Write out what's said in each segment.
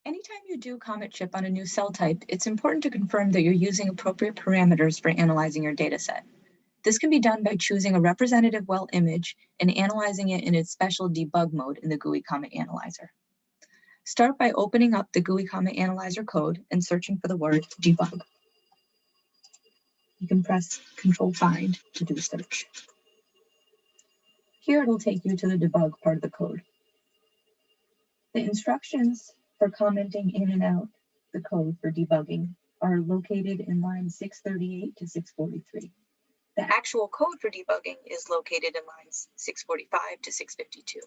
Anytime you do comet chip on a new cell type, it's important to confirm that you're using appropriate parameters for analyzing your dataset. This can be done by choosing a representative well image and analyzing it in its special debug mode in the Guicometanalyzer. Start by opening up the Guicometanalyzer code and searching for the word debug. You can press Control Find to do a search. Here it'll take you to the debug part of the code. The instructions for commenting in and out the code for debugging are located in lines 638 to 643. The actual code for debugging is located in lines 645 to 652.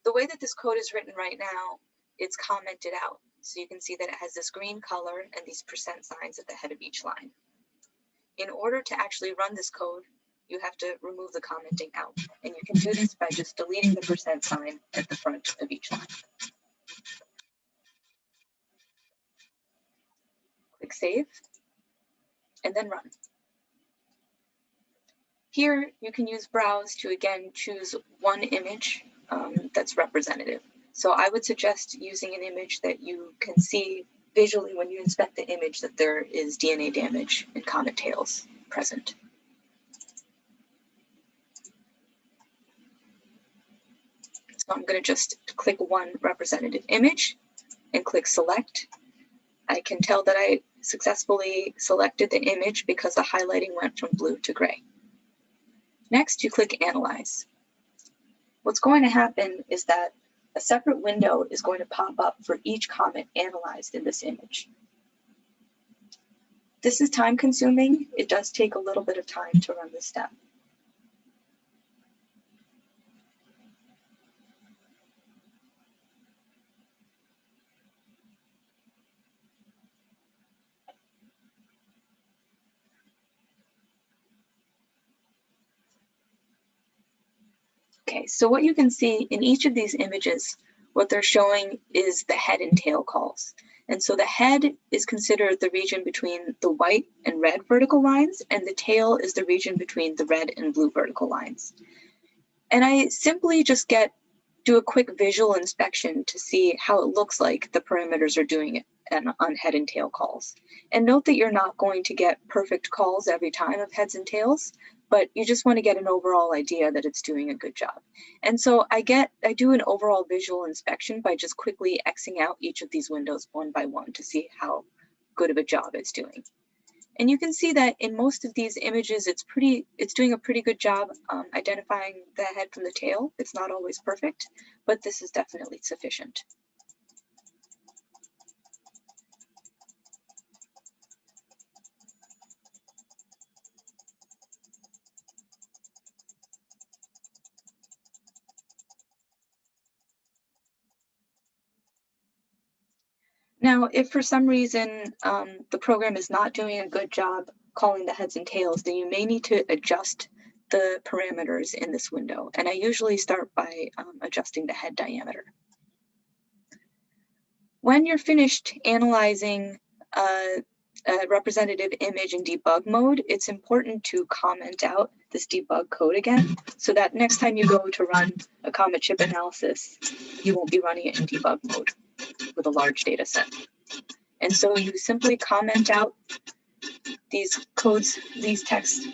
The way that this code is written right now, it's commented out. So you can see that it has this green color and these percent signs at the head of each line. In order to actually run this code, you have to remove the commenting out. And you can do this by just deleting the percent sign at the front of each line. Click Save, and then Run. Here, you can use Browse to, again, choose one image that's representative. So I would suggest using an image that you can see visually when you inspect the image that there is DNA damage and comet tails present. So I'm going to just click one representative image and click Select. I can tell that I successfully selected the image because the highlighting went from blue to gray. Next, you click Analyze. What's going to happen is that a separate window is going to pop up for each comet analyzed in this image. This is time consuming. It does take a little bit of time to run this step. Okay, so what you can see in each of these images, what they're showing is the head and tail calls. And so the head is considered the region between the white and red vertical lines, and the tail is the region between the red and blue vertical lines. And I simply just do a quick visual inspection to see how it looks like the parameters are doing it on head and tail calls. And note that you're not going to get perfect calls every time of heads and tails, but you just want to get an overall idea that it's doing a good job. And so I do an overall visual inspection by just quickly Xing out each of these windows one by one to see how good of a job it's doing. And you can see that in most of these images, it's doing a pretty good job identifying the head from the tail. It's not always perfect, but this is definitely sufficient. Now, if for some reason the program is not doing a good job calling the heads and tails, then you may need to adjust the parameters in this window. And I usually start by adjusting the head diameter. When you're finished analyzing a representative image in debug mode, it's important to comment out this debug code again, so that next time you go to run a comet chip analysis, you won't be running it in debug mode with a large data set. And so you simply comment out these codes, these text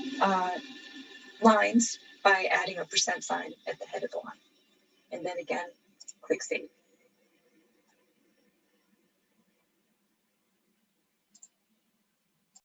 lines by adding a percent sign at the head of the line. And then again, click Save.